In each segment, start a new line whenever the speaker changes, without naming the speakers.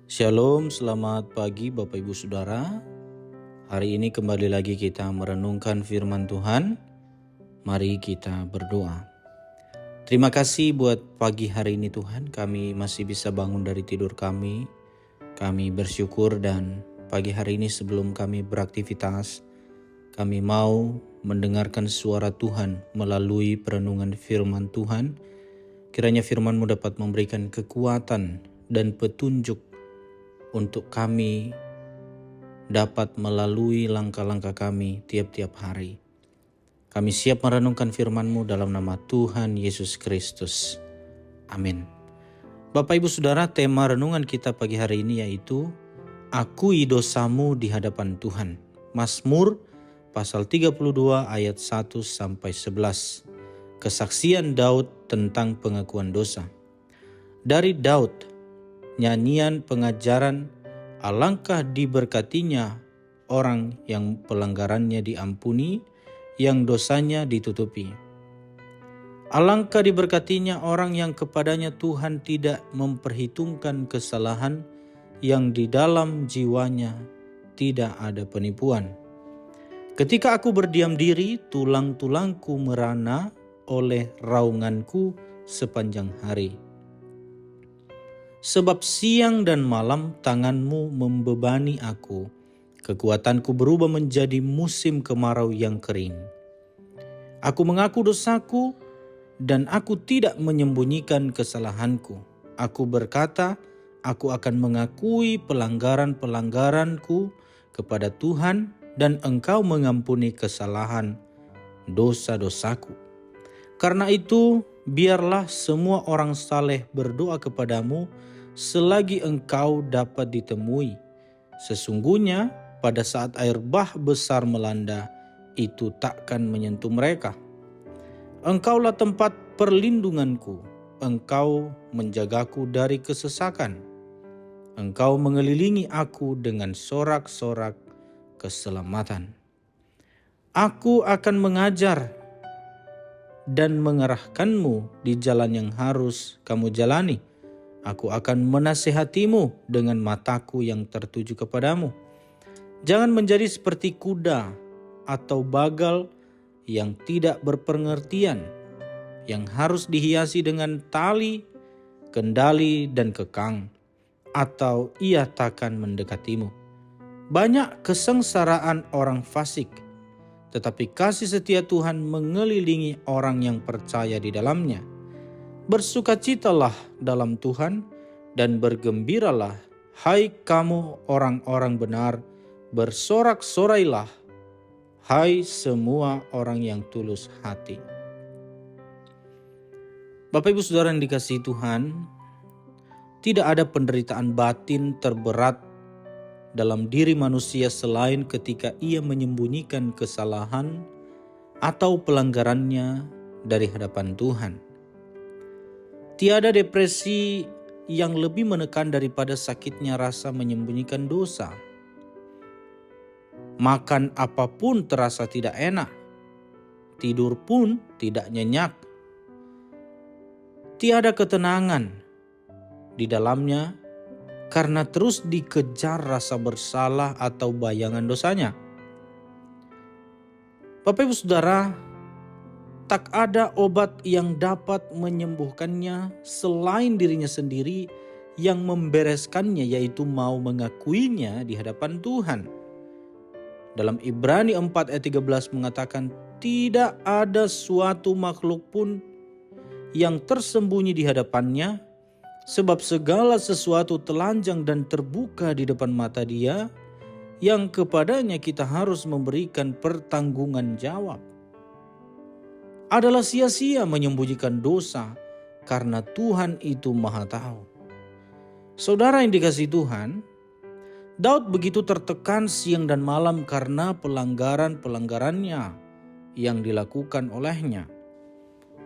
Shalom, selamat pagi Bapak Ibu Saudara. Hari ini kembali lagi kita merenungkan firman Tuhan. Mari kita berdoa. Terima kasih buat pagi hari ini Tuhan, kami masih bisa bangun dari tidur kami. Kami bersyukur dan pagi hari ini sebelum kami beraktivitas, kami mau mendengarkan suara Tuhan melalui perenungan firman Tuhan. Kiranya firman-Mu dapat memberikan kekuatan dan petunjuk untuk kami dapat melalui langkah-langkah kami tiap-tiap hari. Kami siap merenungkan firman-Mu dalam nama Tuhan Yesus Kristus. Amin. Bapak Ibu Saudara, tema renungan kita pagi hari ini yaitu Akui dosamu di hadapan Tuhan. Mazmur pasal 32 ayat 1-11. Kesaksian Daud tentang pengakuan dosa. Dari Daud, nyanyian pengajaran, alangkah diberkatinya orang yang pelanggarannya diampuni, yang dosanya ditutupi. Alangkah diberkatinya orang yang kepadanya Tuhan tidak memperhitungkan kesalahan, yang di dalam jiwanya tidak ada penipuan. Ketika aku berdiam diri, tulang-tulangku merana oleh raunganku sepanjang hari. Sebab siang dan malam tangan-Mu membebani aku. Kekuatanku berubah menjadi musim kemarau yang kering. Aku mengaku dosaku dan aku tidak menyembunyikan kesalahanku. Aku berkata, aku akan mengakui pelanggaran-pelanggaranku kepada Tuhan dan Engkau mengampuni kesalahan dosa-dosaku. Karena itu, biarlah semua orang saleh berdoa kepadamu selagi Engkau dapat ditemui. Sesungguhnya pada saat air bah besar melanda, itu takkan menyentuh mereka. Engkaulah tempat perlindunganku, Engkau menjagaku dari kesesakan. Engkau mengelilingi aku dengan sorak-sorak keselamatan. Aku akan mengajar dan mengarahkanmu di jalan yang harus kamu jalani. Aku akan menasihatimu dengan mataku yang tertuju kepadamu. Jangan menjadi seperti kuda atau bagal yang tidak berpengertian, yang harus dihiasi dengan tali, kendali, dan kekang, atau ia takkan mendekatimu. Banyak kesengsaraan orang fasik, tetapi kasih setia Tuhan mengelilingi orang yang percaya di dalamnya. Bersukacitalah dalam Tuhan dan bergembiralah, hai kamu orang-orang benar, bersorak-sorailah, hai semua orang yang tulus hati. Bapak Ibu Saudara yang dikasihi Tuhan, tidak ada penderitaan batin terberat dalam diri manusia selain ketika ia menyembunyikan kesalahan atau pelanggarannya dari hadapan Tuhan. Tiada depresi yang lebih menekan daripada sakitnya rasa menyembunyikan dosa. Makan apapun terasa tidak enak, tidur pun tidak nyenyak. Tiada ketenangan di dalamnya karena terus dikejar rasa bersalah atau bayangan dosanya. Bapak Ibu Saudara, tak ada obat yang dapat menyembuhkannya selain dirinya sendiri yang membereskannya, yaitu mau mengakuinya di hadapan Tuhan. Dalam Ibrani 4 ayat 13 mengatakan, tidak ada suatu makhluk pun yang tersembunyi di hadapannya, sebab segala sesuatu telanjang dan terbuka di depan mata Dia, yang kepadanya kita harus memberikan pertanggungan jawab. Adalah sia-sia menyembunyikan dosa karena Tuhan itu Maha Tahu. Saudara yang dikasihi Tuhan, Daud begitu tertekan siang dan malam karena pelanggaran-pelanggarannya yang dilakukan olehnya.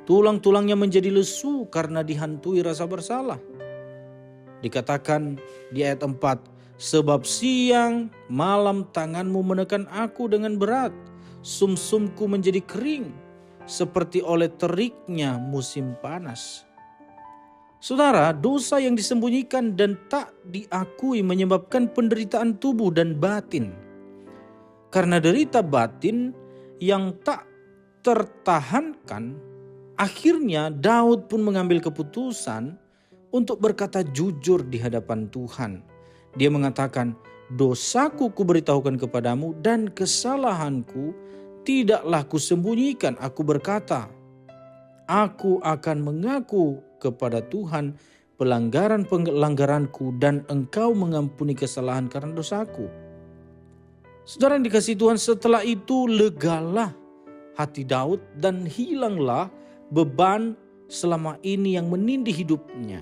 Tulang-tulangnya menjadi lesu karena dihantui rasa bersalah. Dikatakan di ayat 4, sebab siang malam tanganmu menekan aku dengan berat, sumsumku menjadi kering seperti oleh teriknya musim panas. Saudara, dosa yang disembunyikan dan tak diakui menyebabkan penderitaan tubuh dan batin. Karena derita batin yang tak tertahankan, akhirnya Daud pun mengambil keputusan untuk berkata jujur di hadapan Tuhan. Dia mengatakan, dosaku kuberitahukan kepadamu dan kesalahanku tidaklah kusembunyikan. Aku berkata, aku akan mengaku kepada Tuhan pelanggaranku dan Engkau mengampuni kesalahan karena dosaku. Saudara yang dikasihi Tuhan, setelah itu legalah hati Daud dan hilanglah beban selama ini yang menindih hidupnya.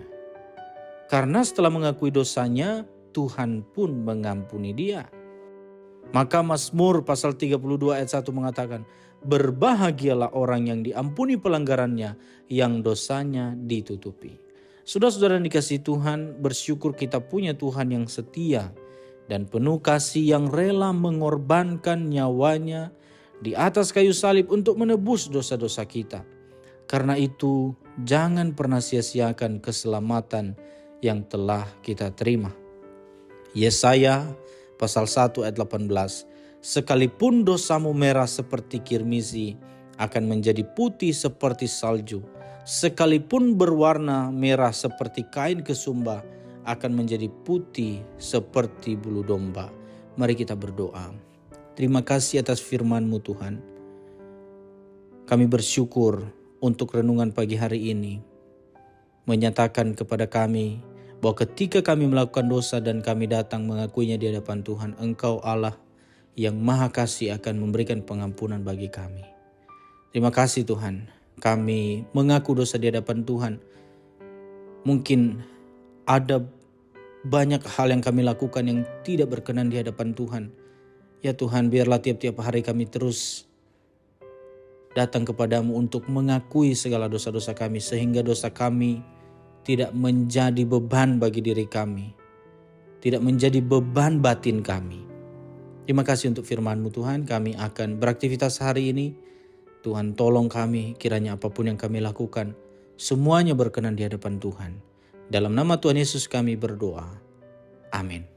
Karena setelah mengakui dosanya, Tuhan pun mengampuni dia. Maka Mazmur pasal 32 ayat 1 mengatakan, berbahagialah orang yang diampuni pelanggarannya, yang dosanya ditutupi. Saudara-saudara yang dikasihi Tuhan, bersyukur kita punya Tuhan yang setia dan penuh kasih, yang rela mengorbankan nyawanya di atas kayu salib untuk menebus dosa-dosa kita. Karena itu, jangan pernah sia-siakan keselamatan yang telah kita terima. Yesaya pasal 1 ayat 18, sekalipun dosamu merah seperti kirmizi, akan menjadi putih seperti salju. Sekalipun berwarna merah seperti kain kesumba, akan menjadi putih seperti bulu domba. Mari kita berdoa. Terima kasih atas firman-Mu Tuhan. Kami bersyukur untuk renungan pagi hari ini, menyatakan kepada kami bahwa ketika kami melakukan dosa dan kami datang mengakuinya di hadapan Tuhan, Engkau Allah yang Maha Kasih akan memberikan pengampunan bagi kami. Terima kasih Tuhan, kami mengaku dosa di hadapan Tuhan. Mungkin ada banyak hal yang kami lakukan yang tidak berkenan di hadapan Tuhan. Ya Tuhan, biarlah tiap-tiap hari kami terus datang kepadamu untuk mengakui segala dosa-dosa kami, sehingga dosa kami tidak menjadi beban bagi diri kami, tidak menjadi beban batin kami. Terima kasih untuk firman-Mu Tuhan. Kami akan beraktivitas hari ini. Tuhan tolong kami, kiranya apapun yang kami lakukan, semuanya berkenan di hadapan Tuhan. Dalam nama Tuhan Yesus kami berdoa. Amin.